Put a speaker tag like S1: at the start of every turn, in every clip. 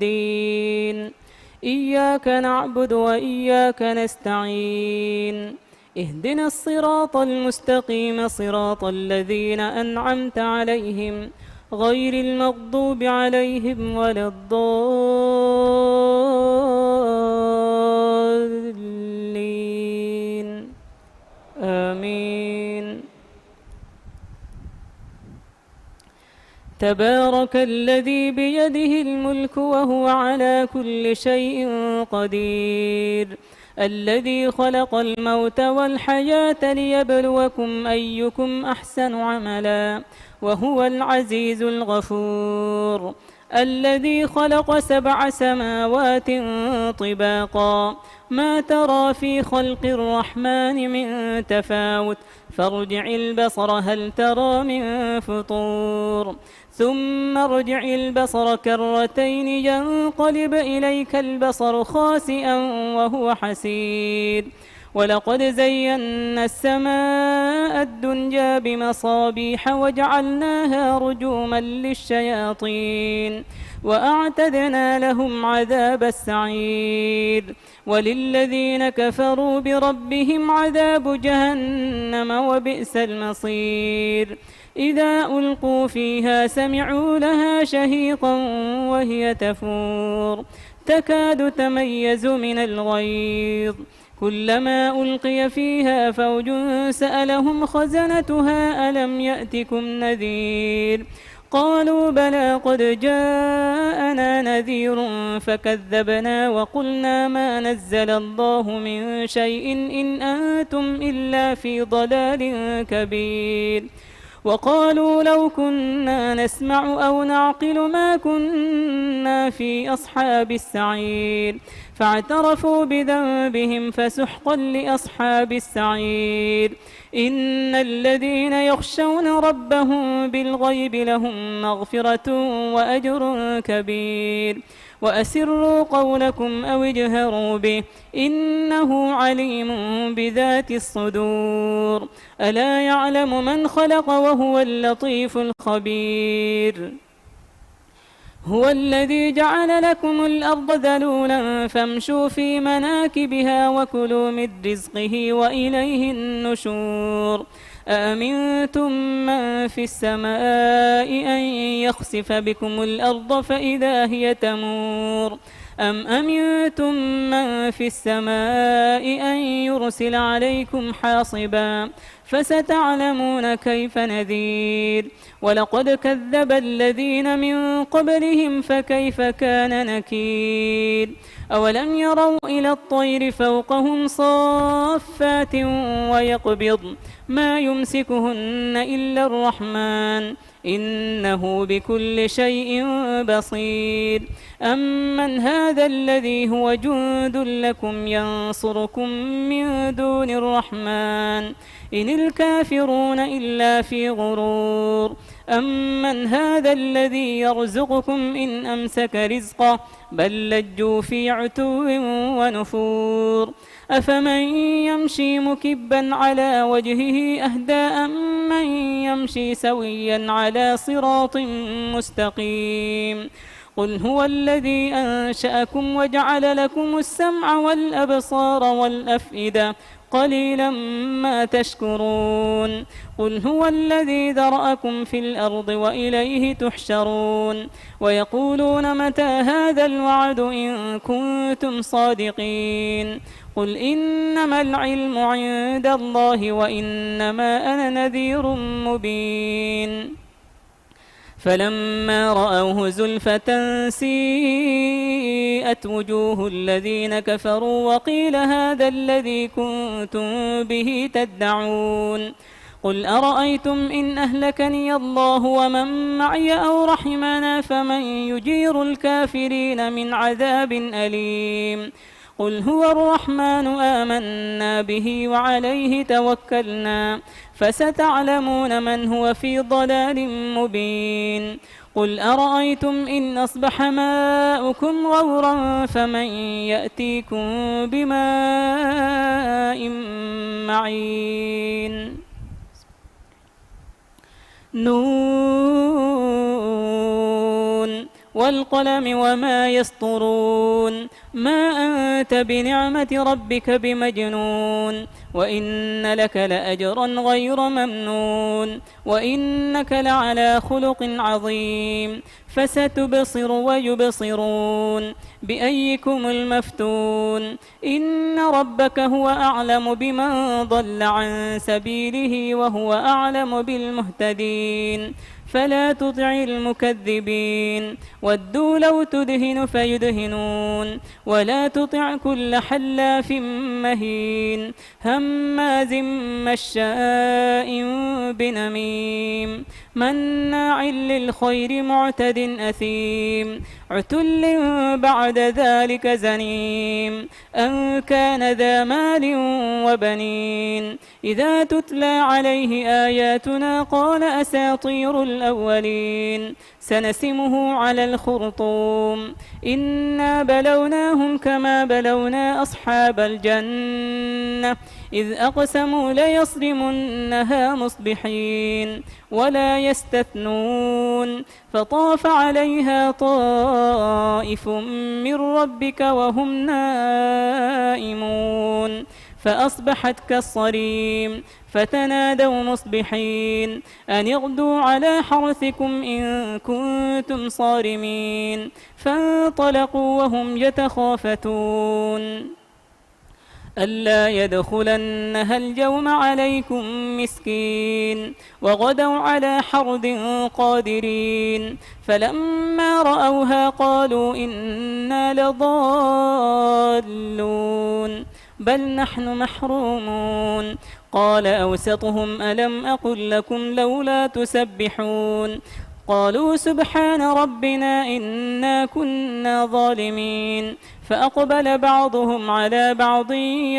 S1: الدين إياك نعبد وإياك نستعين اهدنا الصراط المستقيم صراط الذين أنعمت عليهم غير المغضوب عليهم ولا الضالين آمين. تبارك الذي بيده الملك وهو على كل شيء قدير الذي خلق الموت والحياة ليبلوكم أيكم أحسن عملا وهو العزيز الغفور الذي خلق 7 سماوات طباقا ما ترى في خلق الرحمن من تفاوت فارجع البصر هل ترى من فطور ثم ارجع البصر كرتين ينقلب إليك البصر خاسئا وهو حسير ولقد زينا السماء الدنيا بمصابيح وجعلناها رجوما للشياطين وأعتدنا لهم عذاب السعير وللذين كفروا بربهم عذاب جهنم وبئس المصير إذا ألقوا فيها سمعوا لها شهيقا وهي تفور تكاد تميز من الغيظ كلما ألقي فيها فوج سألهم خزنتها ألم يأتكم نذير قالوا بلى قد جاءنا نذير فكذبنا وقلنا ما نزل الله من شيء إن أنتم إلا في ضلال كبير وقالوا لو كنا نسمع أو نعقل ما كنا في أصحاب السعير فاعترفوا بذنبهم فسحقا لأصحاب السعير إن الذين يخشون ربهم بالغيب لهم مغفرة وأجر كبير وأسروا قولكم أو اجهروا به إنه عليم بذات الصدور ألا يعلم من خلق وهو اللطيف الخبير هو الذي جعل لكم الأرض ذلولا فامشوا في مناكبها وكلوا من رزقه وإليه النشور أأمنتم من في السماء أن يخسف بكم الأرض فإذا هي تمور أم أمنتم من في السماء أن يرسل عليكم حاصبا فستعلمون كيف نذير ولقد كذب الذين من قبلهم فكيف كان نكير أولم يروا إلى الطير فوقهم صافات ويقبض ما يمسكهن إلا الرحمن إنه بكل شيء بصير أمن هذا الذي هو جند لكم ينصركم من دون الرحمن إن الكافرون إلا في غرور أمن هذا الذي يرزقكم إن أمسك رزقه بل لجوا في عتو ونفور أفمن يمشي مكبا على وجهه أهدى أمن يمشي سويا على صراط مستقيم قل هو الذي أنشأكم وجعل لكم السمع والأبصار والأفئدة قليلا ما تشكرون قل هو الذي ذرأكم في الأرض وإليه تحشرون ويقولون متى هذا الوعد إن كنتم صادقين قل إنما العلم عند الله وإنما أنا نذير مبين فلما رأوه زلفة سيئت وجوه الذين كفروا وقيل هذا الذي كنتم به تدعون قل أرأيتم إن أهلكني الله ومن معي أو رحمنا فمن يجير الكافرين من عذاب أليم قل هو الرحمن آمنا به وعليه توكلنا فستعلمون من هو في ضلال مبين قل أرأيتم إن أصبح ماؤكم غورا فمن يأتيكم بماء معين نون والقلم وما يسطرون ما أنت بنعمة ربك بمجنون وإن لك لأجرا غير ممنون وإنك لعلى خلق عظيم فستبصر ويبصرون بأيكم المفتون إن ربك هو أعلم بمن ضل عن سبيله وهو أعلم بالمهتدين فلا تطع المكذبين ودوا لو تدهن فيدهنون ولا تطع كل حلاف مهين هماز مشاء بنميم مناع للخير معتد أثيم عتل بعد ذلك زنيم أن كان ذا مال وبنين إذا تتلى عليه آياتنا قال أساطير الأولين سنسمه على الخرطوم إنا بلوناهم كما بلونا أصحاب الجنة إذ أقسموا ليصرمنها مصبحين ولا يستثنون فطاف عليها طائف من ربك وهم نائمون فأصبحت كالصريم فتنادوا مصبحين أن اغدوا على حرثكم إن كنتم صارمين فانطلقوا وهم يتخافتون ألا يدخلنها اليوم عليكم مسكين وغدوا على حرد قادرين فلما رأوها قالوا إنا لضالون بل نحن محرومون قال أوسطهم ألم أقل لكم لولا تسبحون قالوا سبحان ربنا إنا كنا ظالمين فأقبل بعضهم على بعض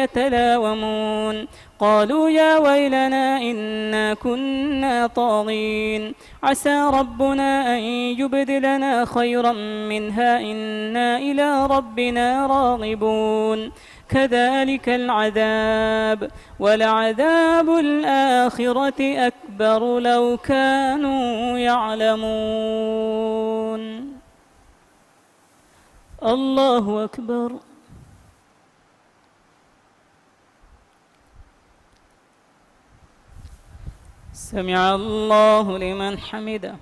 S1: يتلاومون قالوا يا ويلنا إنا كنا طاغين عسى ربنا أن يبدلنا خيرا منها إنا إلى ربنا راغبون كذلك العذاب ولعذاب الآخرة أكبر لو كانوا يعلمون الله أكبر سمع الله لمن حمده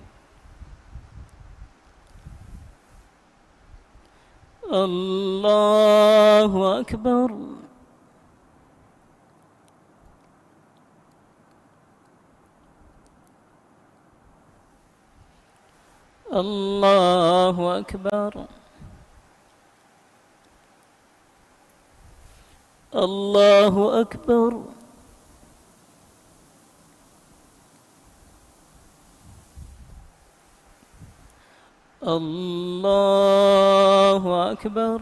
S1: الله أكبر الله أكبر الله أكبر الله أكبر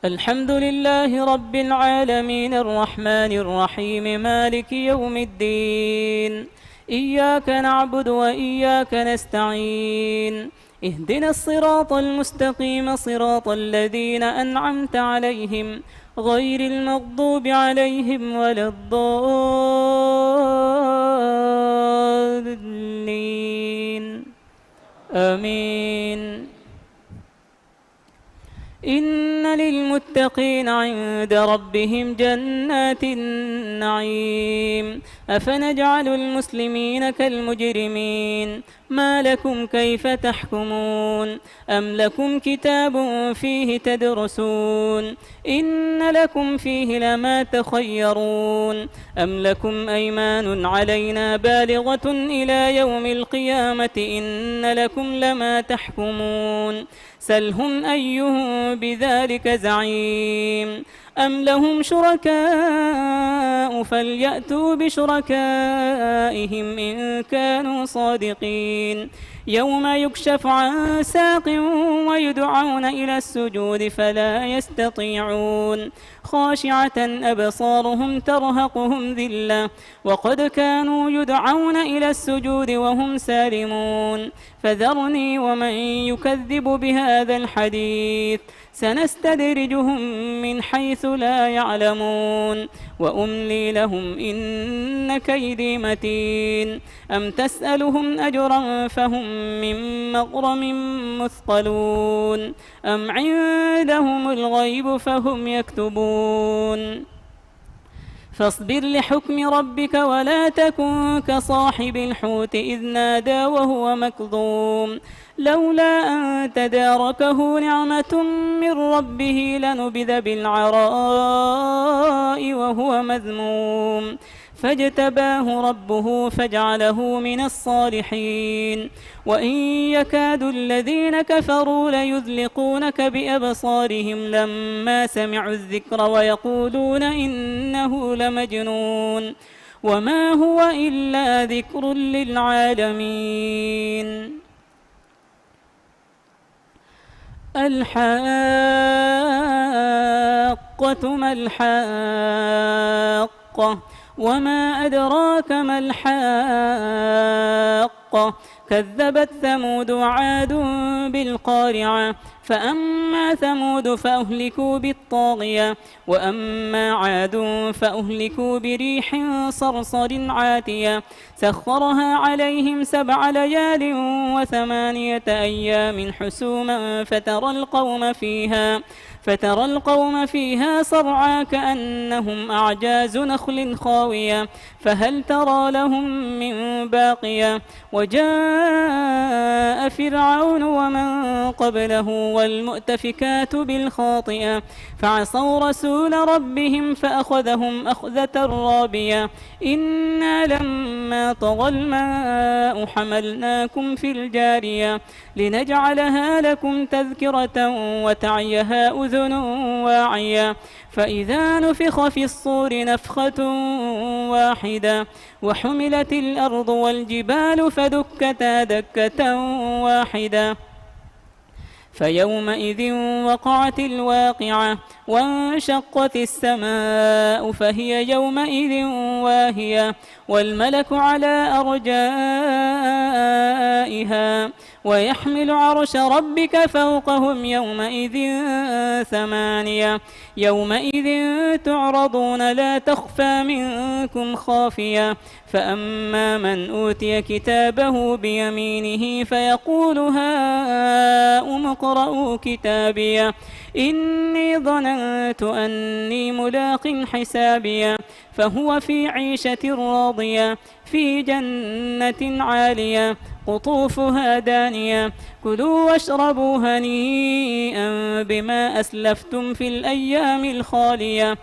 S1: الحمد لله رب العالمين الرحمن الرحيم مالك يوم الدين إياك نعبد وإياك نستعين اهدنا الصراط المستقيم صراط الذين أنعمت عليهم غير المغضوب عليهم ولا الضالين آمين إن للمتقين عند ربهم جنات النعيم أفنجعل المسلمين كالمجرمين ما لكم كيف تحكمون أم لكم كتاب فيه تدرسون إن لكم فيه لما تخيرون أم لكم أيمان علينا بالغة إلى يوم القيامة إن لكم لما تحكمون سلهم أيهم بذلك زعيم أم لهم شركاء فليأتوا بشركائهم إن كانوا صادقين يوم يكشف عن ساق ويدعون إلى السجود فلا يستطيعون خاشعة أبصارهم ترهقهم ذلة وقد كانوا يدعون إلى السجود وهم سالمون فذرني ومن يكذب بهذا الحديث سنستدرجهم من حيث حيث لا يعلمون وأملي لهم إن كيدي متين أم تسألهم أجرا فهم من مغرم مثقلون أم عندهم الغيب فهم يكتبون فاصبر لحكم ربك ولا تكن كصاحب الحوت إذ نادى وهو مكظوم لولا أن تداركه نعمة من ربه لنبذ بالعراء وهو مذموم فاجتباه ربه فجعله من الصالحين وإن يكاد الذين كفروا ليزلقونك بأبصارهم لما سمعوا الذكر ويقولون إنه لمجنون وما هو إلا ذكر للعالمين الحاقة ما الحاقة وما أدراك ما الحاقة كذبت ثمود وعاد بالقارعة فأما ثمود فأهلكوا بالطاغية وأما عاد فأهلكوا بريح صرصر عاتية سخرها عليهم 7 ليال و8 أيام حسوما فترى القوم فيها صرعى كأنهم أعجاز نخل خاوية فهل ترى لهم من باقية وجاء فرعون ومن قبله والمؤتفكات بالخاطئة فعصوا رسول ربهم فأخذهم أخذة رابية إنا لما طغى الماء حملناكم في الجارية لنجعلها لكم تذكرة وتعيها أذن واعية فإذا نفخ في الصور نفخة واحدة وحملت الأرض والجبال فدكتا دكة واحدة فيومئذ وقعت الواقعة وانشقت السماء فهي يومئذ واهية والملك على أرجائها ويحمل عرش ربك فوقهم يومئذ 8 يومئذ تعرضون لا تخفى منكم خافية فأما من أوتي كتابه بيمينه فيقول هاؤم اقرءوا كتابيه إني ظننت أني ملاق حسابيه فهو في عيشة راضية في جنة عالية قطوفها دانية كلوا واشربوا هنيئا بما أسلفتم في الأيام الخالية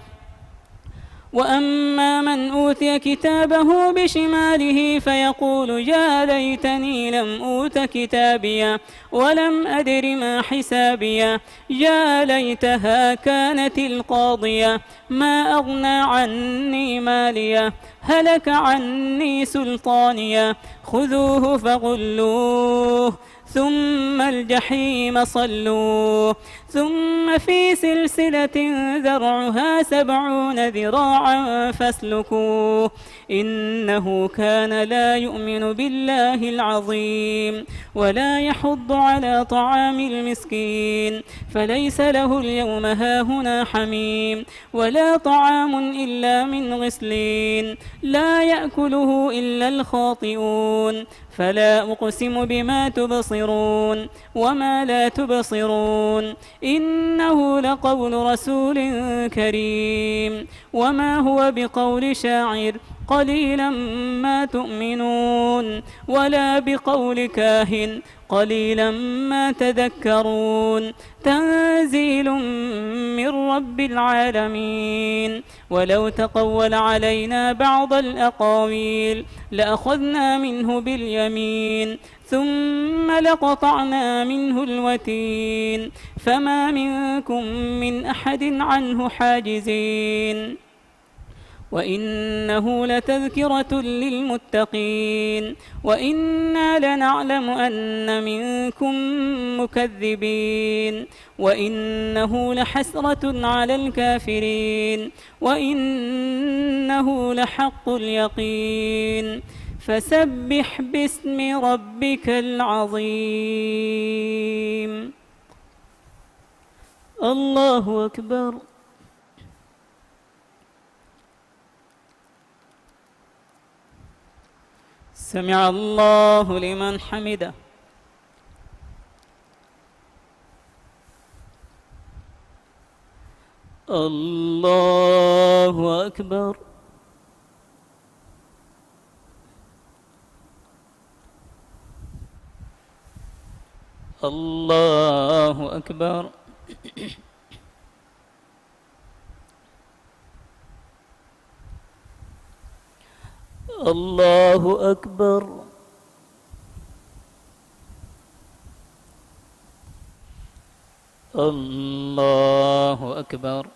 S1: وأما من أوتي كتابه بشماله فيقول يا ليتني لم أوت كتابيه ولم أدر ما حسابيه يا ليتها كانت القاضية ما أغنى عني ماليه هلك عني سلطانيه خذوه فغلوه ثم الجحيم صلوه ثم في سلسلة ذرعها 70 ذراعا فاسلكوه إنه كان لا يؤمن بالله العظيم ولا يحض على طعام المسكين فليس له اليوم هاهنا حميم ولا طعام إلا من غسلين لا يأكله إلا الخاطئون فلا أقسم بما تبصرون وما لا تبصرون إنه لقول رسول كريم وما هو بقول شاعر قليلا ما تؤمنون ولا بقول كاهن قليلا ما تذكرون تنزيل من رب العالمين ولو تقول علينا بعض الأقاويل لأخذنا منه باليمين ثم لقطعنا منه الوتين فما منكم من أحد عنه حاجزين وإنه لتذكرة للمتقين وإنا لنعلم أن منكم مكذبين وإنه لحسرة على الكافرين وإنه لحق اليقين فسبح باسم ربك العظيم الله أكبر. سمع الله لمن حمده. الله أكبر. الله أكبر. الله أكبر. الله أكبر.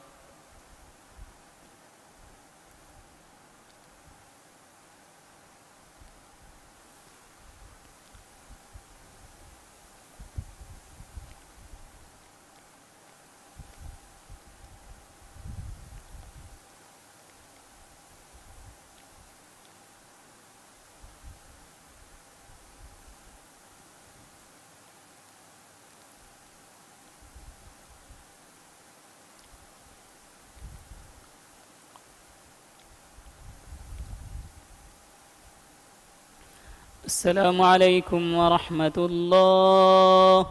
S1: السلام عليكم ورحمة الله.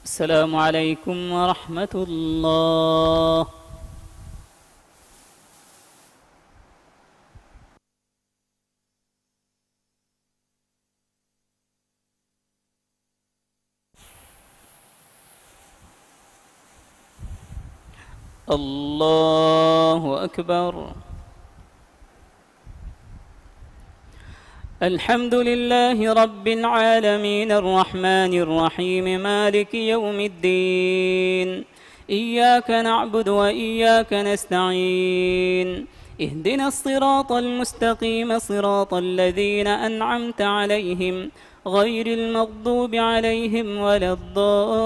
S1: السلام عليكم ورحمة الله. الله أكبر. الحمد لله رب العالمين الرحمن الرحيم مالك يوم الدين. إياك نعبد وإياك نستعين. اهدنا الصراط المستقيم صراط الذين أنعمت عليهم غير المغضوب عليهم ولا الضالين.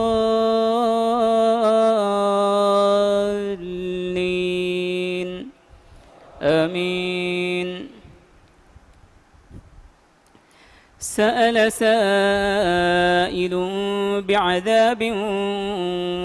S1: آمين. سأل سائل بعذاب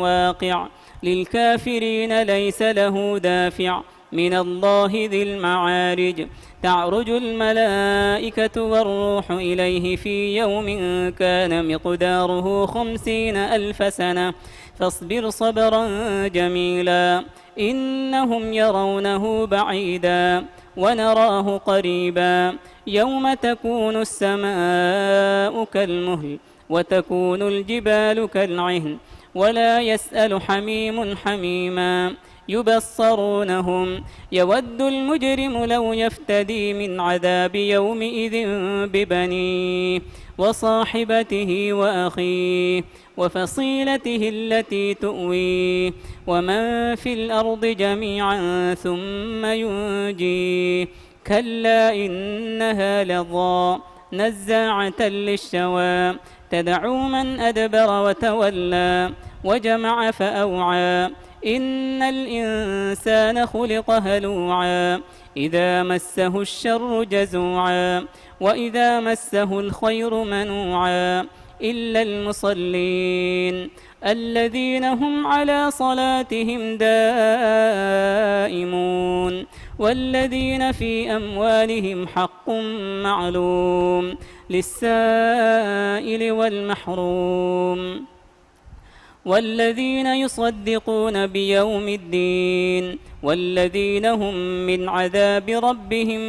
S1: واقع للكافرين ليس له دافع من الله ذي المعارج. تعرج الملائكة والروح إليه في يوم كان مقداره 50,000 سنة فاصبر صبرا جميلا إنهم يرونه بعيدا ونراه قريبا. يوم تكون السماء كالمهل وتكون الجبال كالعهن ولا يسأل حميم حميما. يبصرونهم يود المجرم لو يفتدي من عذاب يومئذ ببنيه وصاحبته وأخيه وفصيلته التي تؤويه ومن في الأرض جميعا ثم ينجيه. كلا إنها لظى نزاعة للشوى تدعو من أدبر وتولى وجمع فأوعى. إن الإنسان خلق هلوعا إذا مسه الشر جزوعا وإذا مسه الخير منوعا إلا المصلين الذين هم على صلاتهم دائمون والذين في أموالهم حق معلوم للسائل والمحروم والذين يصدقون بيوم الدين والذين هم من عذاب ربهم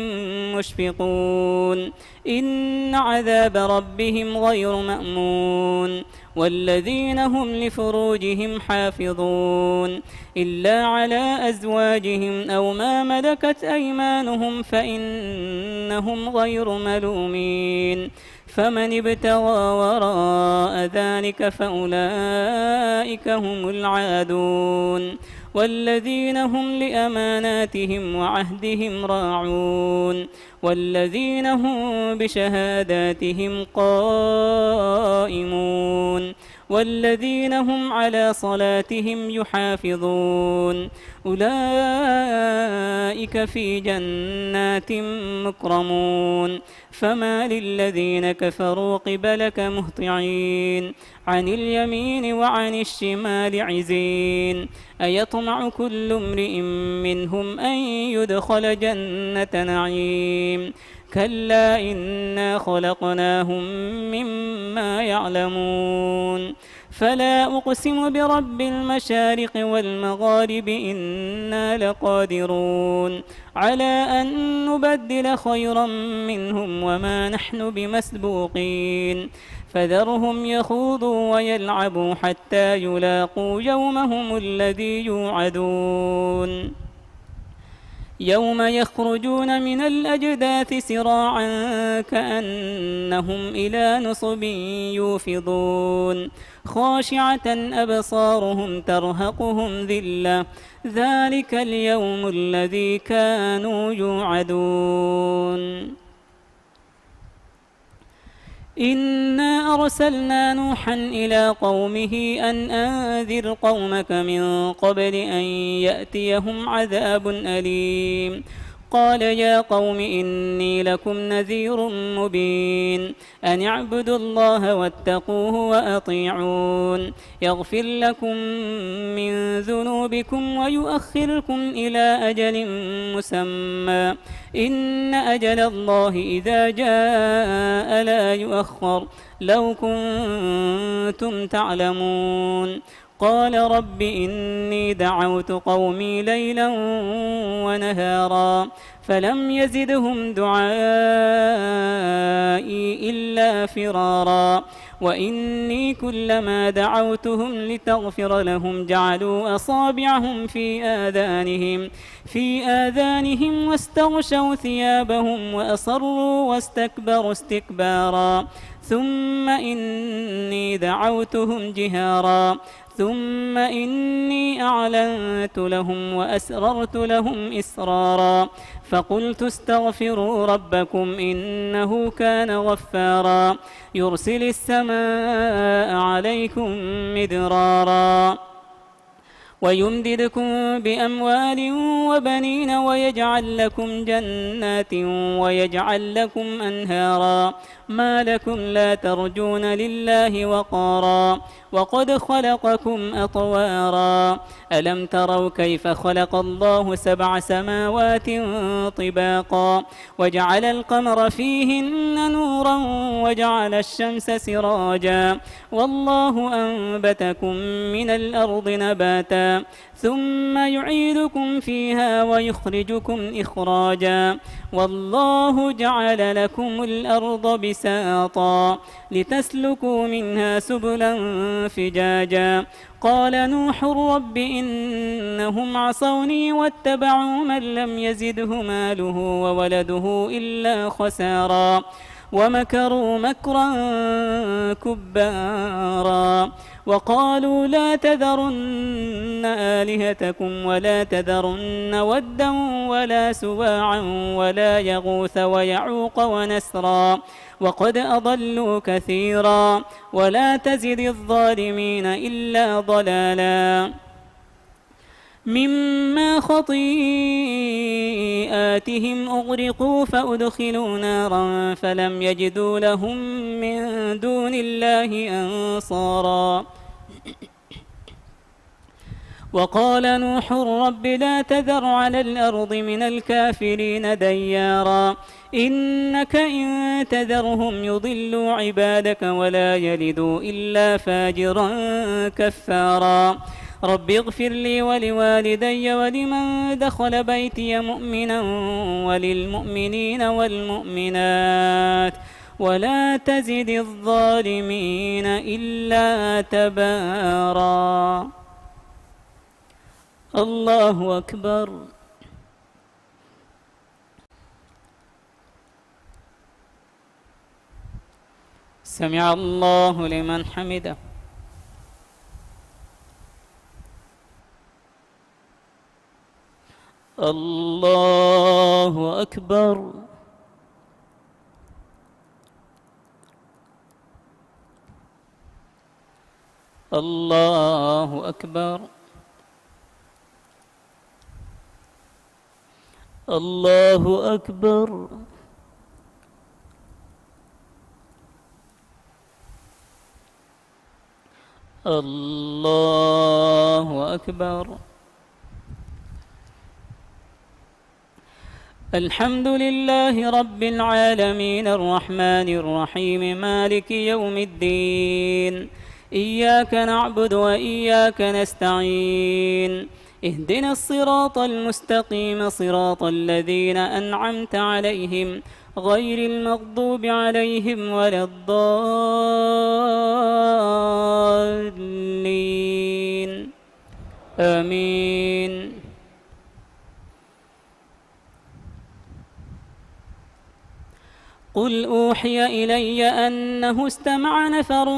S1: مشفقون. إن عذاب ربهم غير مأمون. والذين هم لفروجهم حافظون إلا على أزواجهم أو ما ملكت أيمانهم فإنهم غير ملومين. فمن ابتغى وراء ذلك فأولئك هم العادون. والذين هم لأماناتهم وعهدهم راعون والذين هم بشهاداتهم قائمون والذين هم على صلاتهم يحافظون. أولئك في جنات مكرمون. فما للذين كفروا قبلك مهطعين عن اليمين وعن الشمال عزين. أيطمع كل امرئ منهم أن يدخل جنة نعيم كلا إنا خلقناهم مما يعلمون فلا أقسم برب المشارق والمغارب إنا لقادرون على أن نبدل خيرا منهم وما نحن بمسبوقين فذرهم يخوضوا ويلعبوا حتى يلاقوا يومهم الذي يوعدون يوم يخرجون من الأجداث سراعا كأنهم إلى نصب يوفضون خاشعة أبصارهم ترهقهم ذلة ذلك اليوم الذي كانوا يوعدون إنا أرسلنا نوحا إلى قومه أن أنذر قومك من قبل أن يأتيهم عذاب أليم قال يا قوم إني لكم نذير مبين أن اعبدوا الله واتقوه وأطيعون يغفر لكم من ذنوبكم ويؤخركم إلى أجل مسمى إن أجل الله إذا جاء لا يؤخر لو كنتم تعلمون قال رب إني دعوت قومي ليلا ونهارا فلم يزدهم دعائي إلا فرارا وإني كلما دعوتهم لتغفر لهم جعلوا أصابعهم في آذانهم واستغشوا ثيابهم وأصروا واستكبروا استكبارا ثم إني دعوتهم جهارا ثم إني أعلنت لهم وأسررت لهم إسرارا فقلت استغفروا ربكم إنه كان غفارا يرسل السماء عليكم مدرارا ويمددكم بأموال وبنين ويجعل لكم جنات ويجعل لكم أنهارا ما لكم لا ترجون لله وقارا وقد خلقكم أطوارا ألم تروا كيف خلق الله 7 سماوات طباقا وجعل القمر فيهن نورا وجعل الشمس سراجا والله أنبتكم من الأرض نباتا ثم يعيدكم فيها ويخرجكم إخراجا والله جعل لكم الأرض بساطا لتسلكوا منها سبلا فجاجا قال نوح رب إنهم عصوني واتبعوا من لم يزده ماله وولده إلا خسارا ومكروا مكرا كبارا وقالوا لا تذرن آلهتكم ولا تذرن ودا ولا سواعا ولا يغوث ويعوق ونسرا وقد أضلوا كثيرا ولا تزد الظالمين إلا ضلالا مما خطيئاتهم أغرقوا فأدخلوا نارا فلم يجدوا لهم من دون الله أنصارا وقال نوح رب لا تذر على الأرض من الكافرين ديارا إنك إن تذرهم يضلوا عبادك ولا يلدوا إلا فاجرا كفارا رب اغفر لي ولوالدي ولمن دخل بيتي مؤمنا وللمؤمنين والمؤمنات ولا تزد الظالمين إلا تبارا الله أكبر سمع الله لمن حمده الله أكبر الله أكبر الله أكبر الله أكبر الحمد لله رب العالمين الرحمن الرحيم مالك يوم الدين. إياك نعبد وإياك نستعين. اهدنا الصراط المستقيم صراط الذين أنعمت عليهم غير المغضوب عليهم ولا الضالين. آمين. قل أوحي إلي أنه استمع نفر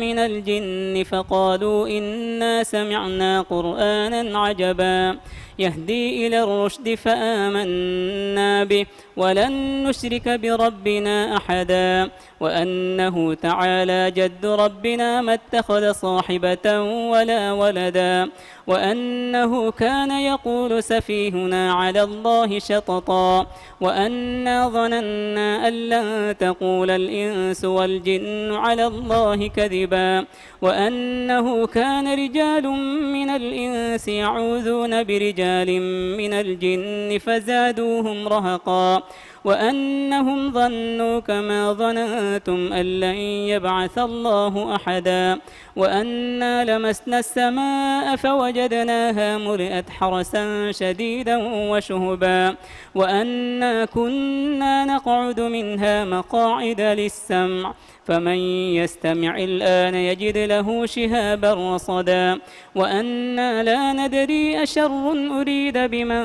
S1: من الجن فقالوا إنا سمعنا قرآنا عجبا يهدي إلى الرشد فآمنا به ولن نشرك بربنا أحدا وأنه تعالى جد ربنا ما اتخذ صاحبة ولا ولدا وأنه كان يقول سفيهنا على الله شططا وأنا ظننا أن لن تقول الإنس والجن على الله كذبا وأنه كان رجال من الإنس يعوذون برجال من الجن فزادوهم رهقا وأنهم ظنوا كما ظننتم أن لن يبعث الله أحدا وأنا لمسنا السماء فوجدناها ملئت حرسا شديدا وشهبا وأنا كنا نقعد منها مقاعد للسمع فمن يستمع الآن يجد له شهابا رصدا وأنا لا ندري أشر أريد بمن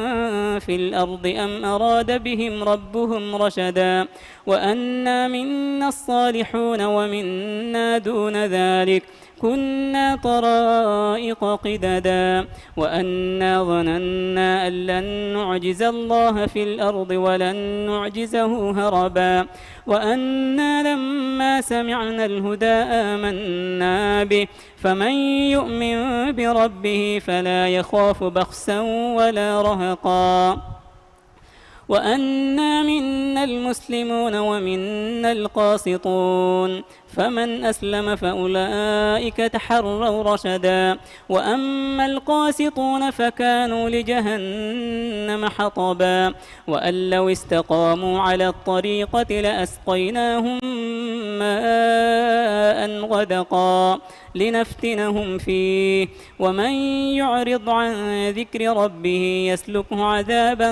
S1: في الأرض أم أراد بهم ربهم رشدا وأنا منا الصالحون ومنا دون ذلك كنا طرائق قددا وأنا ظننا أن لن نعجز الله في الأرض ولن نعجزه هربا وأنا لما سمعنا الهدى آمنا به فمن يؤمن بربه فلا يخاف بخسا ولا رهقا وأنا منا المسلمون ومنا القاسطون فمن أسلم فأولئك تحروا رشدا وأما القاسطون فكانوا لجهنم حطبا وأن لو استقاموا على الطريقة لأسقيناهم ماء غدقا لنفتنهم فيه ومن يعرض عن ذكر ربه يسلكه عذابا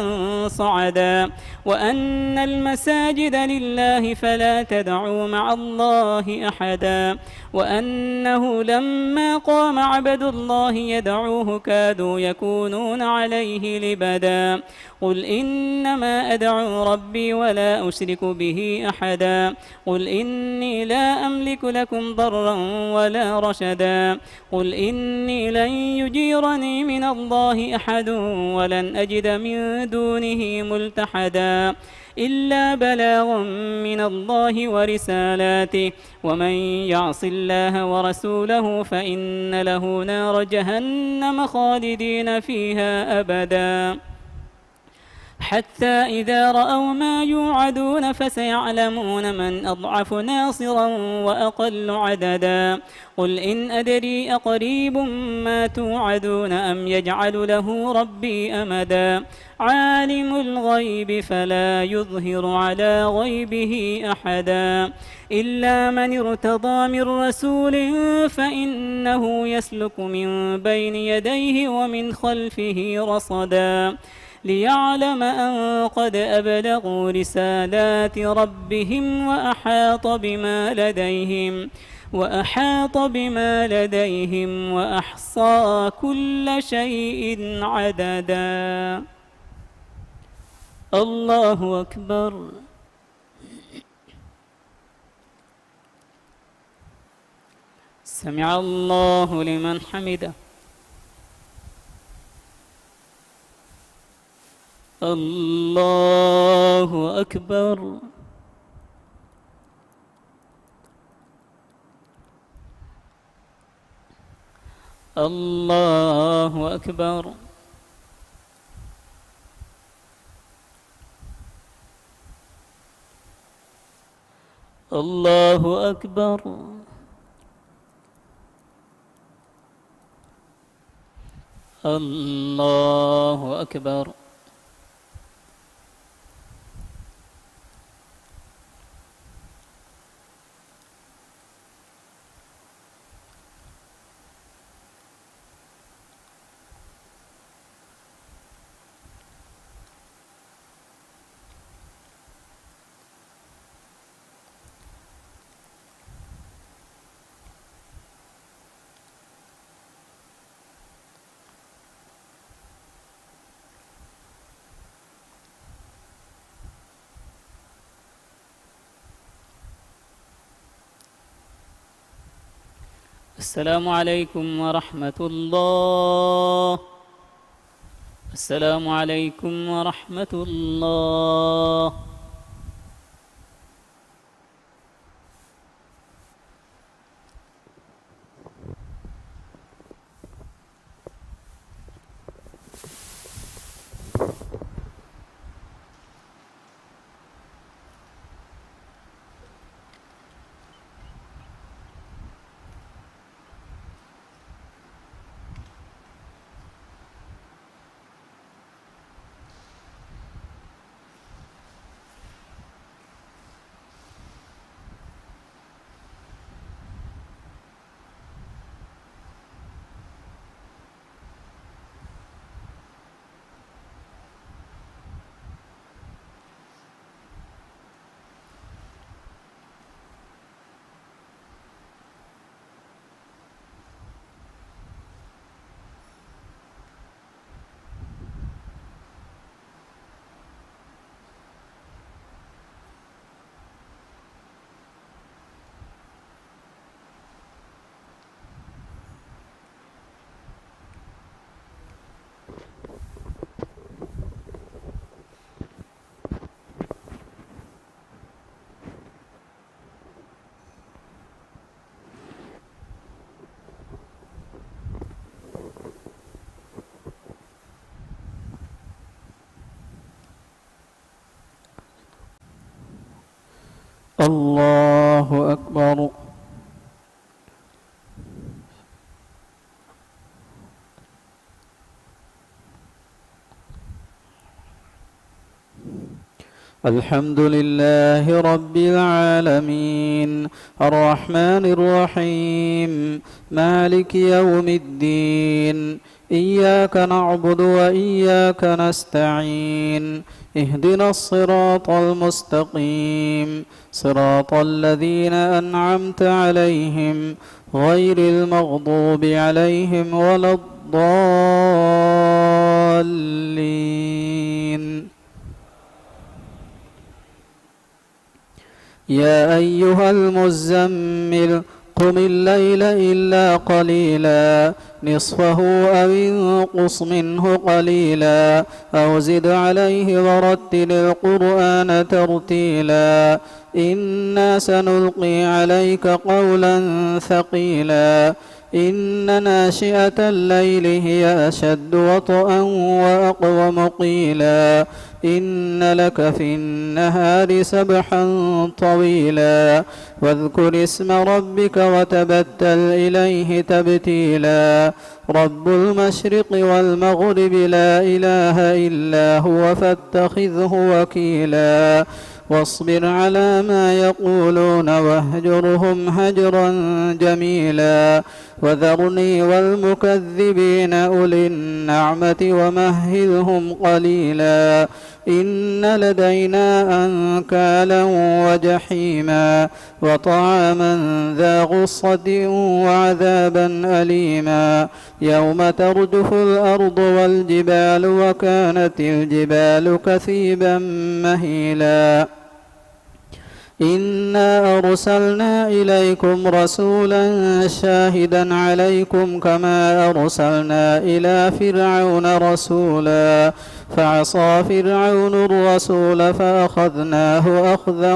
S1: صعدا وأن المساجد لله فلا تدعوا مع الله أحدا وأنه لما قام عبد الله يدعوه كادوا يكونون عليه لبدا قل إنما أدعو ربي ولا أشرك به أحدا قل إني لا أملك لكم ضرا ولا رشدا قل إني لن يجيرني من الله أحد ولن أجد من دونه ملتحدا إلا بلاغ من الله ورسالاته ومن يعص الله ورسوله فإن له نار جهنم خالدين فيها أبدا حتى إذا رأوا ما يوعدون فسيعلمون من أضعف ناصرا وأقل عددا قل إن أدري أقريب ما توعدون أم يجعل له ربي أمدا عالم الغيب فلا يظهر على غيبه أحدا إلا من ارتضى من رسول فإنه يسلك من بين يديه ومن خلفه رصدا ليعلم أن قد أبلغوا رسالات ربهم وأحاط بما لديهم وأحصى كل شيء عددا. الله أكبر. سمع الله لمن حمده. الله أكبر. الله أكبر. الله أكبر. الله أكبر. السلام عليكم ورحمة الله. السلام عليكم ورحمة الله.
S2: الله أكبر. الحمد لله رب العالمين الرحمن الرحيم مالك يوم الدين إياك نعبد وإياك نستعين اهدنا الصراط المستقيم صراط الذين أنعمت عليهم غير المغضوب عليهم ولا الضالين. يا أيها المزمل قم الليل إلا قليلا نصفه أو انقص منه قليلا أو زد عليه ورتل القرآن ترتيلا إنا سنلقي عليك قولا ثقيلا إن ناشئة الليل هي أشد وطئا وأقوم قيلا إن لك في النهار سبحا طويلا واذكر اسم ربك وتبتل إليه تبتيلا رب المشرق والمغرب لا إله إلا هو فاتخذه وكيلا واصبر على ما يقولون واهجرهم هجرا جميلا وذرني والمكذبين أولي النعمة ومهلهم قليلا إن لدينا أنكالا وجحيما وطعاما ذا غصة وعذابا أليما يوم ترجف الأرض والجبال وكانت الجبال كثيبا مهيلا إنا أرسلنا إليكم رسولا شاهدا عليكم كما أرسلنا إلى فرعون رسولا فعصى فرعون الرسول فأخذناه أخذا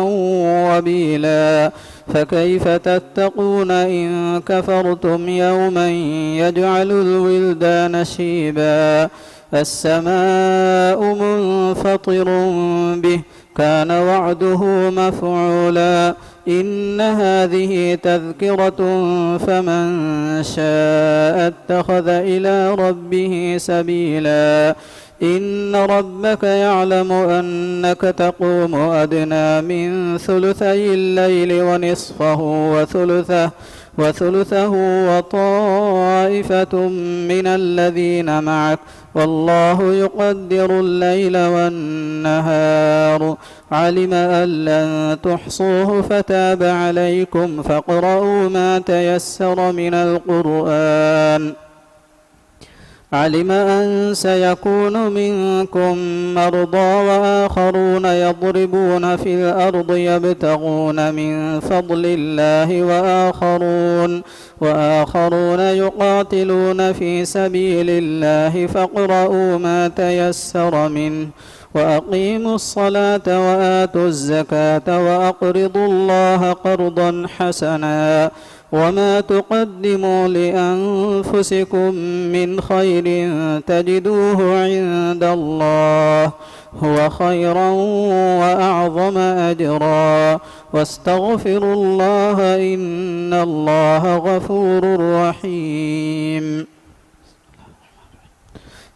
S2: وبيلا فكيف تتقون إن كفرتم يوما يجعل الولدان شيبا السماء منفطر به كان وعده مفعولا إن هذه تذكرة فمن شاء اتخذ إلى ربه سبيلا إن ربك يعلم أنك تقوم أدنى من ثلثي الليل ونصفه وثلثه وطائفة من الذين معك والله يقدر الليل والنهار علم أن لن تحصوه فتاب عليكم فاقرؤوا ما تيسر من القرآن علم أن سيكون منكم مرضى وآخرون يضربون في الأرض يبتغون من فضل الله وآخرون يقاتلون في سبيل الله فاقرؤوا ما تيسر منه وأقيموا الصلاة وآتوا الزكاة وأقرضوا الله قرضا حسنا وما تقدموا لأنفسكم من خير تجدوه عند الله هو خيرا وأعظم أجرا واستغفروا الله إن الله غفور رحيم.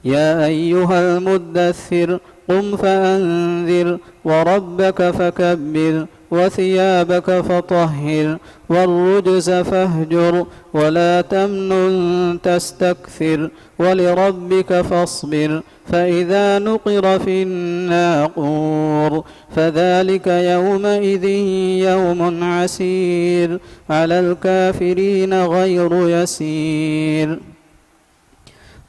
S2: يا أيها المدثر قم فأنذر وربك فكبر وثيابك فطهر والرجز فاهجر ولا تمنن تستكثر ولربك فاصبر فإذا نقر في الناقور فذلك يومئذ يوم عسير على الكافرين غير يسير.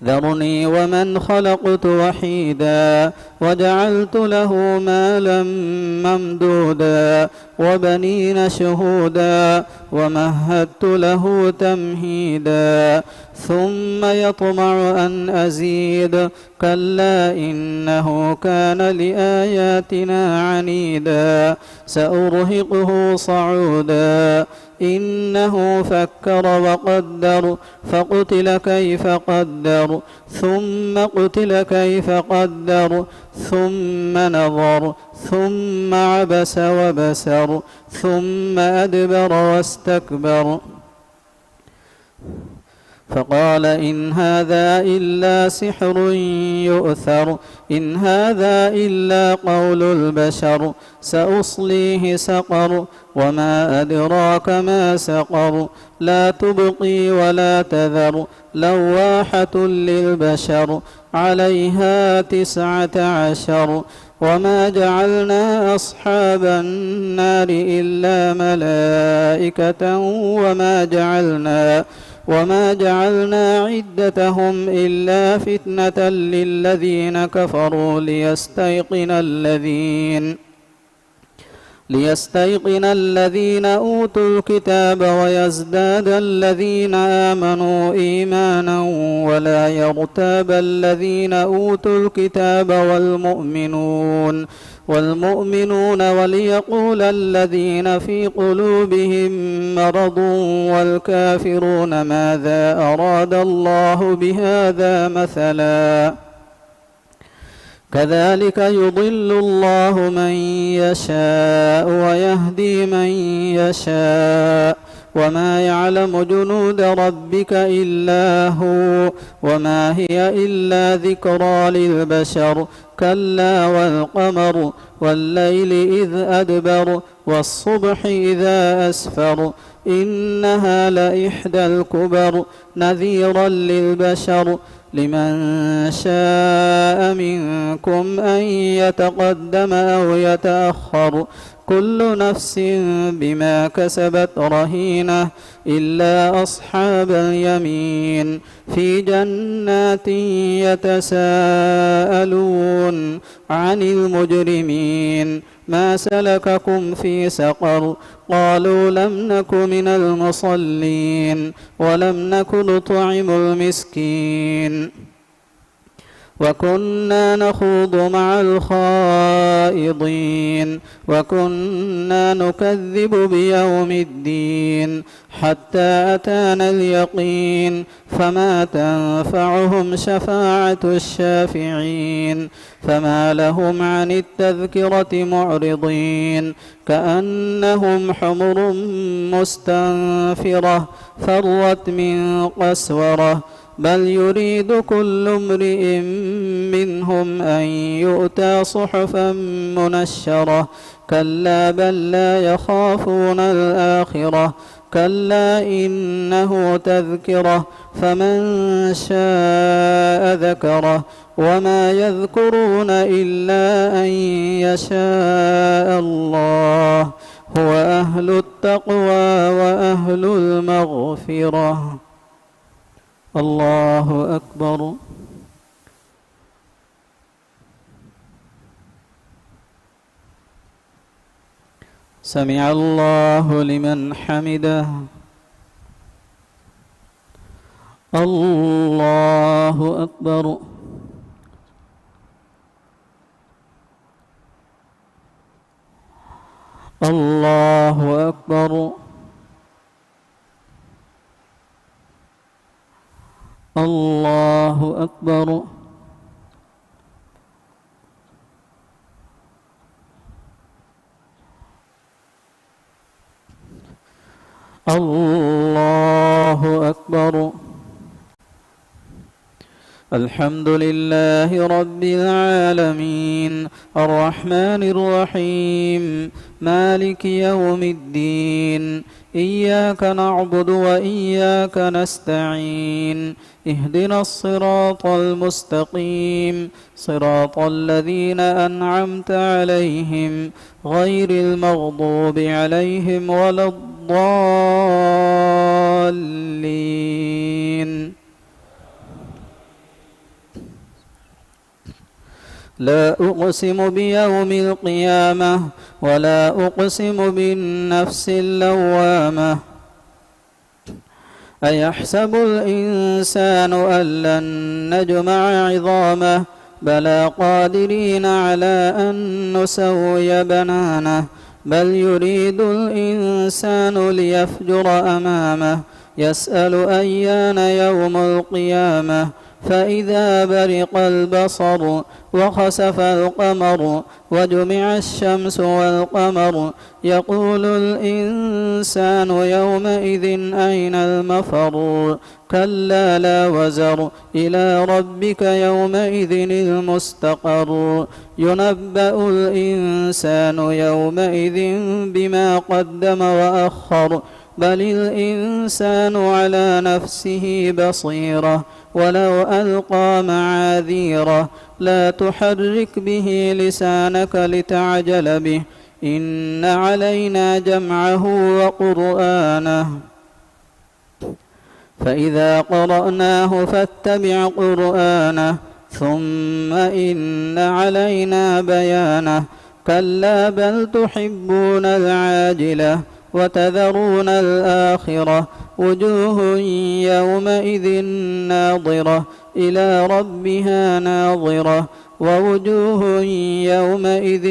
S2: ذرني ومن خلقت وحيدا وجعلت له مالا ممدودا وبنين شهودا ومهدت له تمهيدا ثم يطمع أن أزيد كلا إنه كان لآياتنا عنيدا سأرهقه صعودا إنه فكر وقدر فقتل كيف قدر ثم قتل كيف قدر ثم نظر ثم عبس وبسر ثم أدبر واستكبر فقال إن هذا إلا سحر يؤثر إن هذا إلا قول البشر سأصليه سقر وما أدراك ما سقر لا تبقي ولا تذر لواحة للبشر عليها 19 وما جعلنا أصحاب النار إلا ملائكة وما جعلنا عدتهم إلا فتنة للذين كفروا ليستيقن الذين أوتوا الكتاب ويزداد الذين آمنوا إيمانا ولا يرتاب الذين أوتوا الكتاب والمؤمنون وليقول الذين في قلوبهم مرض والكافرون ماذا أراد الله بهذا مثلا كذلك يضل الله من يشاء ويهدي من يشاء وما يعلم جنود ربك إلا هو وما هي إلا ذكرى للبشر كلا والقمر والليل إذ أدبر والصبح إذا أسفر إنها لإحدى الكبر نذيرا للبشر لمن شاء منكم أن يتقدم أو يتأخر كل نفس بما كسبت رهينة إلا أصحاب اليمين في جنات يتساءلون عن المجرمين ما سلككم في سقر قالوا لم نك من المصلين ولم نك نطعم المسكين وكنا نخوض مع الخائضين وكنا نكذب بيوم الدين حتى أتانا اليقين فما تنفعهم شفاعة الشافعين فما لهم عن التذكرة معرضين كأنهم حمر مستنفرة فرت من قسورة بل يريد كل امرئ منهم أن يؤتى صحفا منشرة كلا بل لا يخافون الآخرة كلا إنه تذكرة فمن شاء ذكره وما يذكرون إلا أن يشاء الله هو أهل التقوى وأهل المغفرة. الله أكبر. سمع الله لمن حمده. الله أكبر. الله أكبر. الله أكبر. الله أكبر. الحمد لله رب العالمين الرحمن الرحيم مالك يوم الدين إياك نعبد وإياك نستعين اهدنا الصراط المستقيم صراط الذين أنعمت عليهم غير المغضوب عليهم ولا الضالين. لا أقسم بيوم القيامة ولا أقسم بالنفس اللوامة أيحسب الإنسان أن لن نجمع عظامه بلى قادرين على أن نسوي بنانه بل يريد الإنسان ليفجر أمامه يسأل أيان يوم القيامة فإذا برق البصر وخسف القمر وجمع الشمس والقمر يقول الإنسان يومئذ أين المفر كلا لا وزر إلى ربك يومئذ المستقر ينبأ الإنسان يومئذ بما قدم وأخر بل الإنسان على نفسه بصيرة ولو ألقى معاذيره لا تحرك به لسانك لتعجل به إن علينا جمعه وقرآنه فإذا قرأناه فاتبع قرآنه ثم إن علينا بيانه كلا بل تحبون العاجلة وتذرون الآخرة وجوه يومئذ ناظرة إلى ربها ناظرة ووجوه يومئذ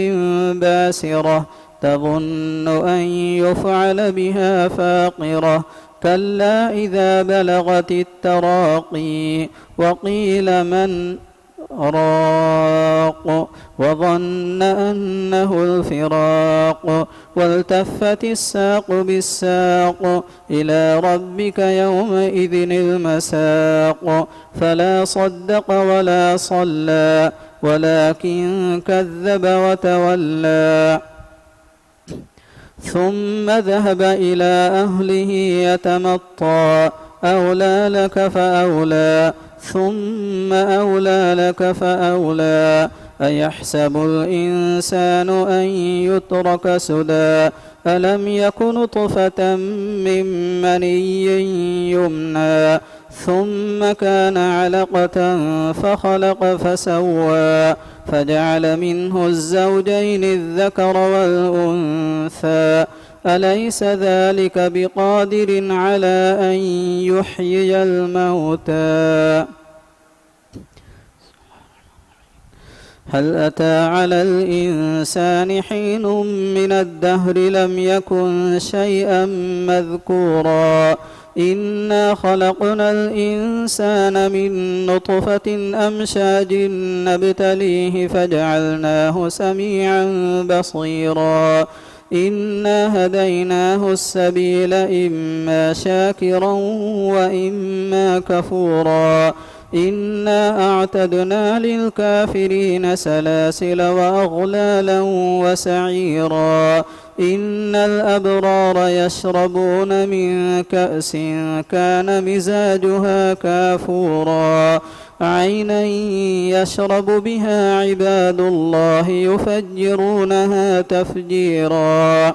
S2: باسرة تظن أن يفعل بها فاقرة كلا إذا بلغت التراقي وقيل من راق وظن أنه الفراق والتفت الساق بالساق إلى ربك يومئذ المساق فلا صدق ولا صلى ولكن كذب وتولى ثم ذهب إلى أهله يتمطى أولى لك فأولى ثم أولى لك فأولى أيحسب الإنسان أن يترك سدى ألم يك نطفة من مني يمنى ثم كان علقة فخلق فسوى فجعل منه الزوجين الذكر والأنثى أليس ذلك بقادر على أن يحيي الموتى هل أتى على الإنسان حين من الدهر لم يكن شيئا مذكورا إنا خلقنا الإنسان من نطفة أمشاج نبتليه فجعلناه سميعا بصيرا إنا هديناه السبيل إما شاكرا وإما كفورا إنا أعتدنا للكافرين سلاسل وأغلالا وسعيرا إن الأبرار يشربون من كأس كان مزاجها كافورا عينا يشرب بها عباد الله يفجرونها تفجيرا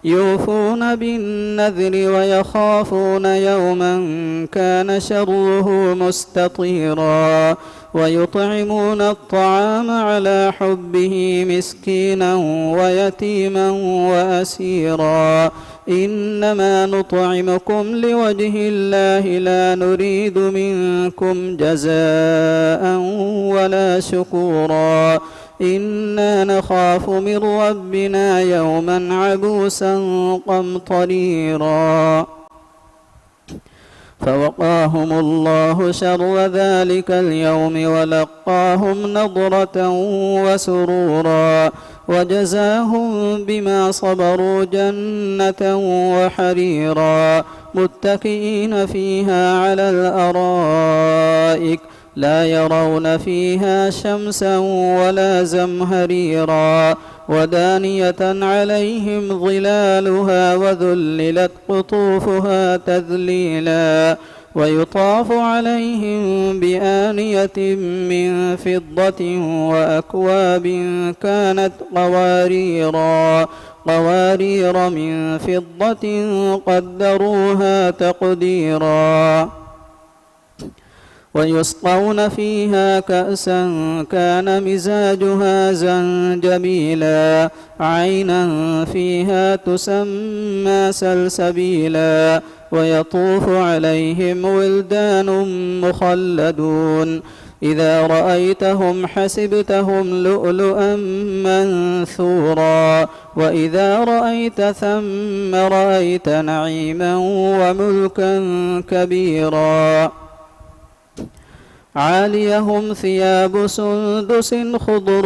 S2: يوفون بالنذر ويخافون يوما كان شره مستطيرا ويطعمون الطعام على حبه مسكينا ويتيما وأسيرا إنما نطعمكم لوجه الله لا نريد منكم جزاء ولا شكورا إنا نخاف من ربنا يوما عبوسا قمطريرا فوقاهم الله شر ذلك اليوم ولقاهم نضرة وسرورا وجزاهم بما صبروا جنة وحريرا متكئين فيها على الأرائك لا يرون فيها شمسا ولا زمهريرا ودانية عليهم ظلالها وذللت قطوفها تذليلا ويطاف عليهم بآنية من فضة وأكواب كانت قوارير من فضة قدروها تقديرا ويسقون فيها كأسا كان مزاجها زنجبيلا عينا فيها تسمى سلسبيلا ويطوف عليهم ولدان مخلدون إذا رأيتهم حسبتهم لؤلؤا منثورا وإذا رأيت ثم رأيت نعيما وملكا كبيرا عاليهم ثياب سندس خضر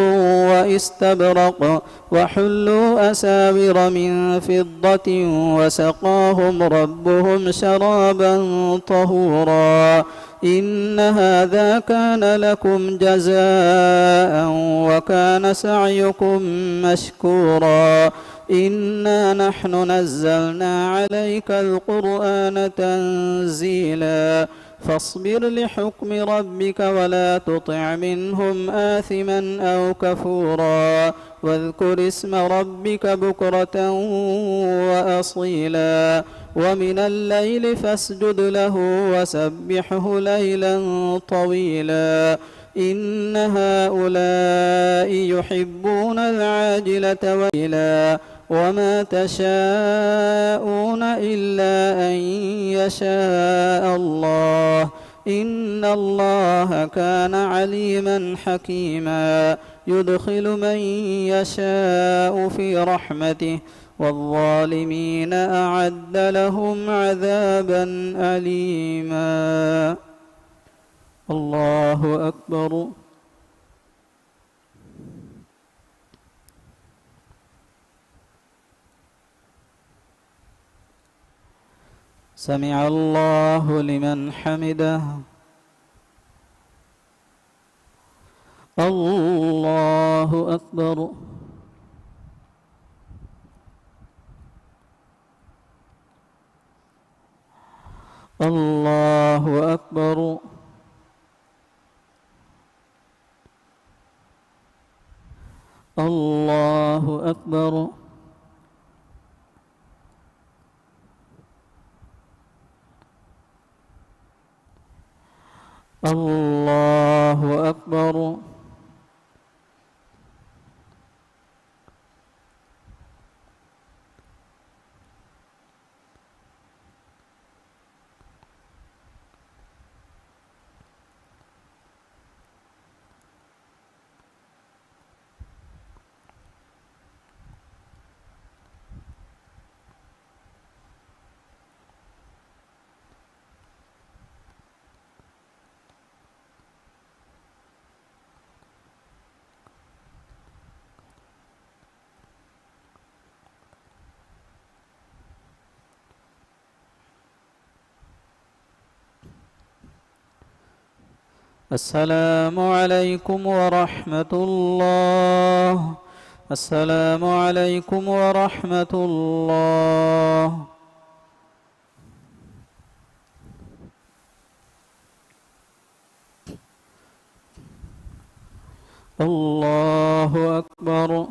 S2: واستبرق وحلوا أساور من فضة وسقاهم ربهم شرابا طهورا إن هذا كان لكم جزاء وكان سعيكم مشكورا إنا نحن نزلنا عليك القرآن تنزيلا فاصبر لحكم ربك ولا تطع منهم آثما أو كفورا واذكر اسم ربك بكرة وأصيلا ومن الليل فاسجد له وسبحه ليلا طويلا إن هؤلاء يحبون العاجلة وإلا وما تشاءون إلا أن يشاء الله إن الله كان عليما حكيما يدخل من يشاء في رحمته والظالمين أعد لهم عذابا أليما الله أكبر سمع الله لمن حمده الله أكبر الله أكبر الله أكبر الله أكبر السلام عليكم ورحمة الله السلام عليكم ورحمة الله الله أكبر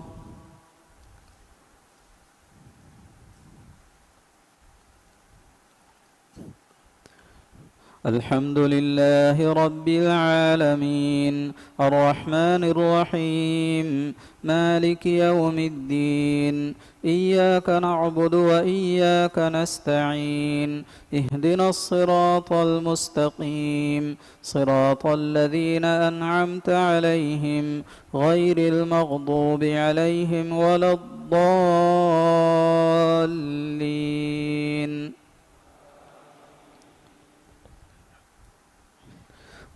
S2: الحمد لله رب العالمين الرحمن الرحيم مالك يوم الدين إياك نعبد وإياك نستعين اهدنا الصراط المستقيم صراط الذين أنعمت عليهم غير المغضوب عليهم ولا الضالين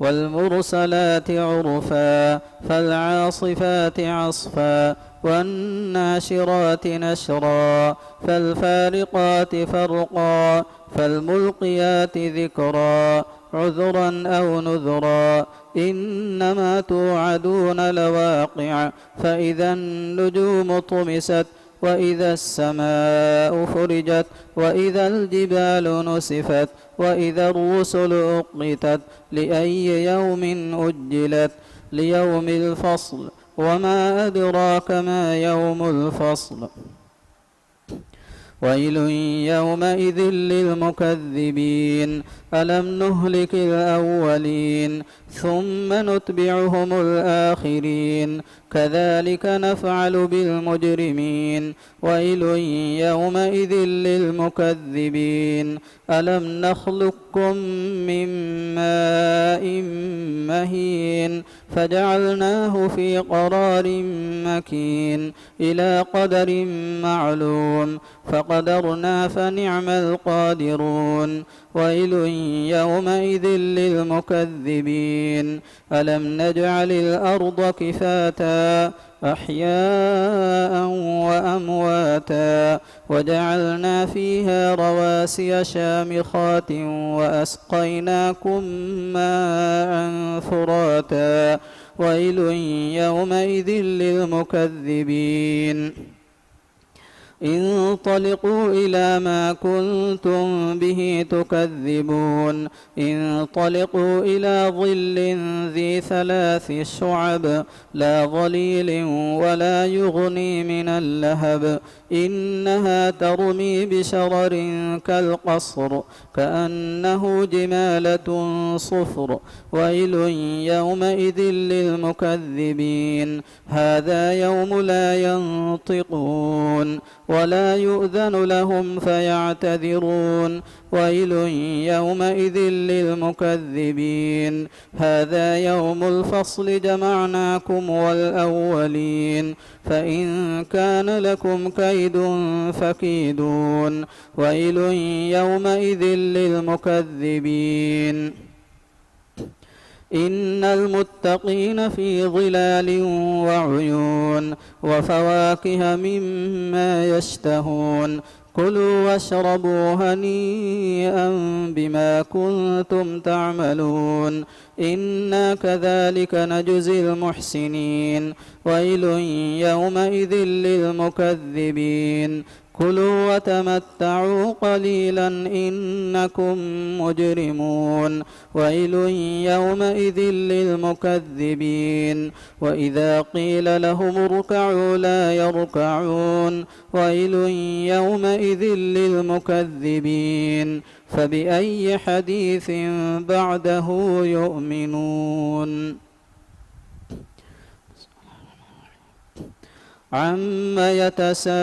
S2: والمرسلات عرفا فالعاصفات عصفا والناشرات نشرا فالفارقات فرقا فالملقيات ذكرا عذرا أو نذرا إنما توعدون لواقع فإذا النجوم طمست وإذا السماء فرجت وإذا الجبال نسفت وإذا الرسل أقتت لأي يوم أجلت ليوم الفصل وما أدراك ما يوم الفصل ويل يومئذ للمكذبين ألم نهلك الأولين ثم نتبعهم الآخرين كذلك نفعل بالمجرمين ويل يومئذ للمكذبين ألم نخلقكم من ماء مهين فجعلناه في قرار مكين إلى قدر معلوم فقدرنا فنعم القادرون ويل يومئذ للمكذبين ألم نجعل الأرض كفاتا أحياء وأمواتا وجعلنا فيها رواسي شامخات وأسقيناكم ماء فراتا ويل يومئذ للمكذبين انطلقوا إلى ما كنتم به تكذبون انطلقوا إلى ظل ذي 3 شعب لا ظليل ولا يغني من اللهب إنها ترمي بشرر كالقصر كأنه جمالة صفر ويل يومئذ للمكذبين هذا يوم لا ينطقون ولا يؤذن لهم فيعتذرون ويل يومئذ للمكذبين هذا يوم الفصل جمعناكم والأولين فإن كان لكم كيد فكيدون ويل يومئذ للمكذبين إن المتقين في ظلال وعيون وفواكه مما يشتهون كلوا واشربوا هنيئا بما كنتم تعملون إنا كذلك نجزي المحسنين ويل يومئذ للمكذبين كلوا وتمتعوا قليلا إنكم مجرمون ويل يومئذ للمكذبين وإذا قيل لهم اركعوا لا يركعون ويل يومئذ للمكذبين فبأي حديث بعده يؤمنون عم يتساءلون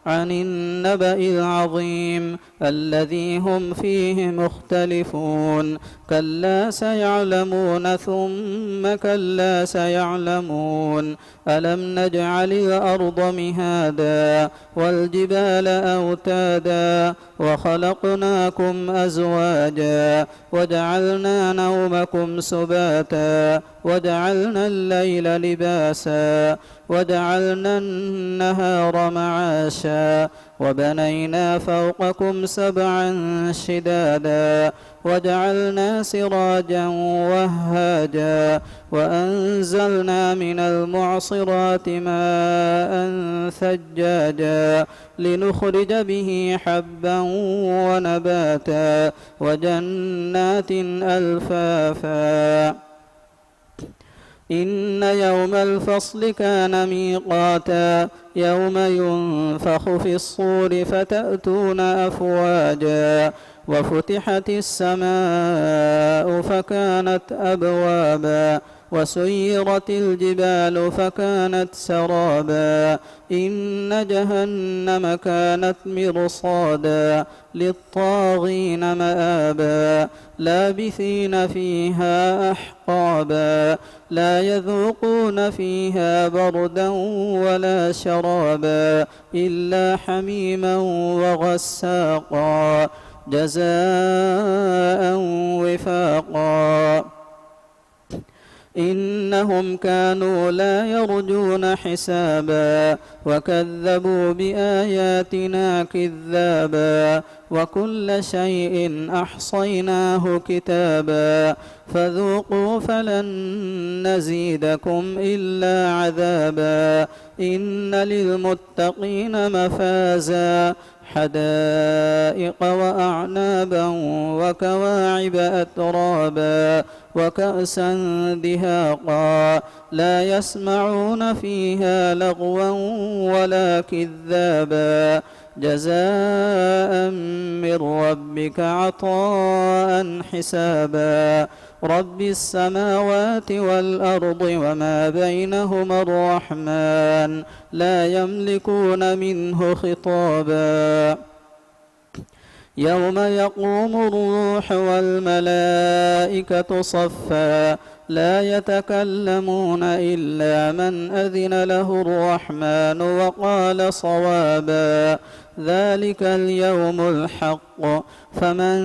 S2: عن النبأ العظيم الذي هم فيه مختلفون كلا سيعلمون ثم كلا سيعلمون ألم نجعل الأرض مهادا والجبال أوتادا وخلقناكم أزواجا وجعلنا نومكم سباتا وجعلنا الليل لباسا وجعلنا النهار معاشا وبنينا فوقكم 7 شدادا وجعلنا سراجا وهاجا وأنزلنا من المعصرات ماء ثجاجا لنخرج به حبا ونباتا وجنات ألفافا إن يوم الفصل كان ميقاتا يوم ينفخ في الصور فتأتون أفواجا وفتحت السماء فكانت أبوابا وسيرت الجبال فكانت سرابا إن جهنم كانت مرصادا للطاغين مآبا لابثين فيها أحقابا لا يذوقون فيها بردا ولا شرابا إلا حميما وغساقا جزاء وفاقا إنهم كانوا لا يرجون حسابا وكذبوا بآياتنا كذابا وكل شيء أحصيناه كتابا فذوقوا فلن نزيدكم إلا عذابا إن للمتقين مفازا حدائق وأعنابا وكواعب أترابا وكأسا دهاقا لا يسمعون فيها لغوا ولا كذابا جزاء من ربك عطاء حسابا رب السماوات والأرض وما بينهما الرحمن لا يملكون منه خطابا يوم يقوم الروح والملائكة صفا لا يتكلمون إلا من أذن له الرحمن وقال صوابا ذلك اليوم الحق فمن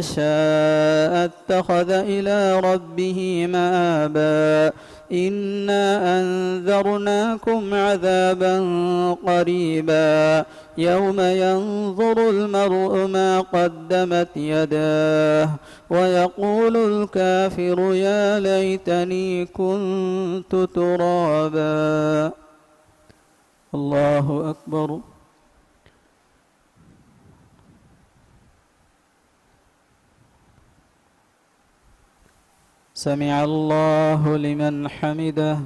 S2: شاء اتخذ إلى ربه مآبا إنا أنذرناكم عذابا قريبا يوم ينظر المرء ما قدمت يداه ويقول الكافر يا ليتني كنت ترابا. الله أكبر. سمع الله لمن حمده.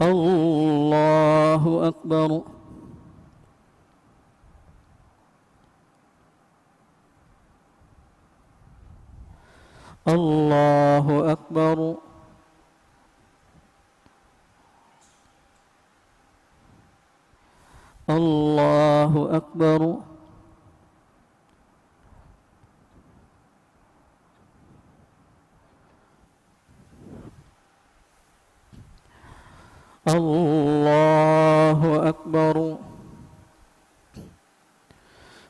S2: الله أكبر. الله أكبر. الله أكبر. الله أكبر.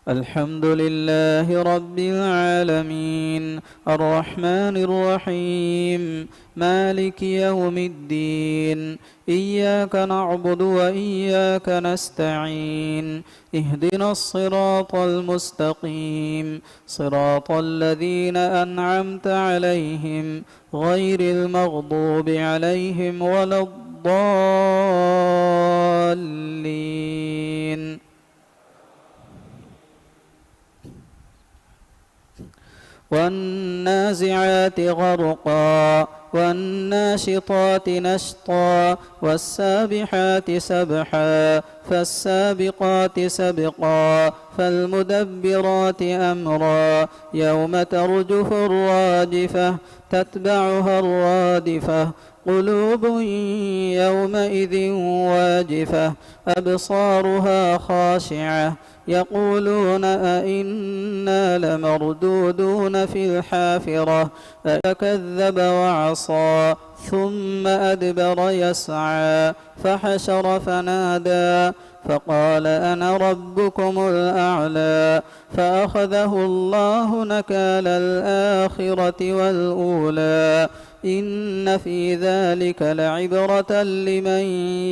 S2: الحمد لله رب العالمين الرحمن الرحيم مالك يوم الدين إياك نعبد وإياك نستعين اهدنا الصراط المستقيم صراط الذين أنعمت عليهم غير المغضوب عليهم ولا الضالين. والنازعات غرقا والناشطات نشطا والسابحات سبحا فالسابقات سبقا فالمدبرات أمرا يوم ترجف الراجفة تتبعها الرادفة قلوب يومئذ واجفة أبصارها خاشعة يقولون أئنا لمردودون في الحافرة فكذب وعصى ثم أدبر يسعى فحشر فنادى فقال أنا ربكم الأعلى فأخذه الله نكال الآخرة والأولى إن في ذلك لعبرة لمن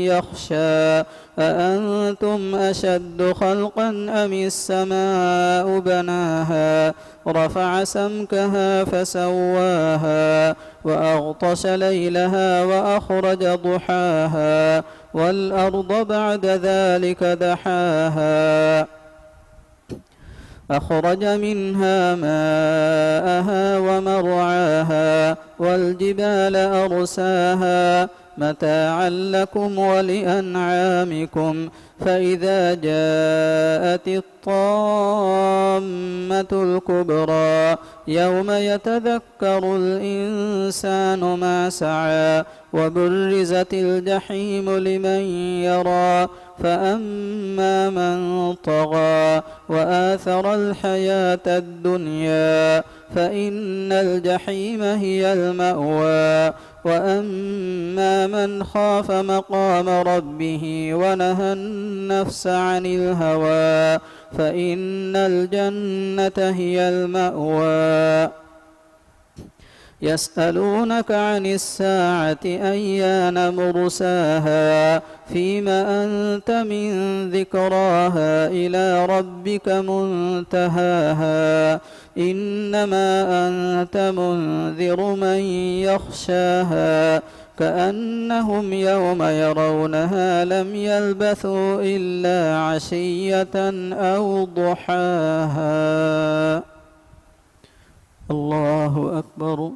S2: يخشى أأنتم أشد خلقا أم السماء بناها رفع سمكها فسواها وأغطش ليلها وأخرج ضحاها والأرض بعد ذلك دحاها أخرج منها ماءها ومرعاها والجبال أرساها متاعا لكم ولأنعامكم. فإذا جاءت الطامة الكبرى يوم يتذكر الإنسان ما سعى وبرزت الجحيم لمن يرى فأما من طغى وآثر الحياة الدنيا فإن الجحيم هي المأوى. وأما من خاف مقام ربه ونهى النفس عن الهوى فإن الجنة هي المأوى. يسألونك عن الساعة أيان مرساها فيما أنت من ذكراها إلى ربك منتهاها إنما أنت منذر من يخشاها كأنهم يوم يرونها لم يلبثوا إلا عشية أو ضحاها. الله أكبر.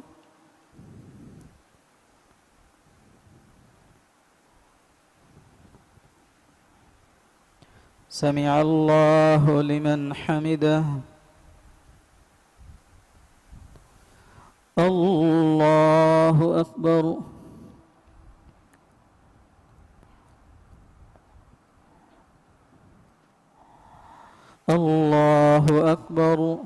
S2: سمع الله لمن حمده. الله أكبر. الله أكبر.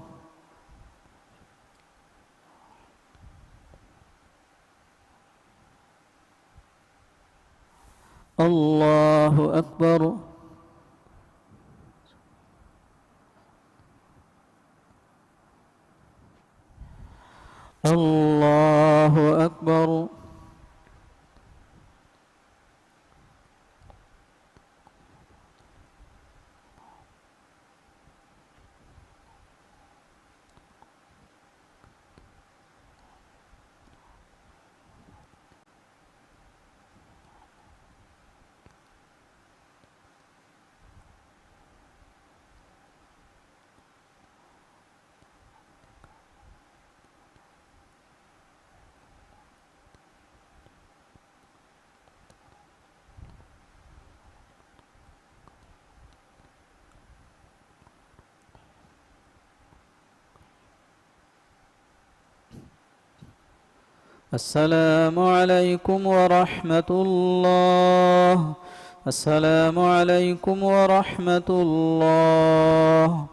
S2: الله أكبر. الله أكبر. السلام عليكم ورحمة الله. السلام عليكم ورحمة الله.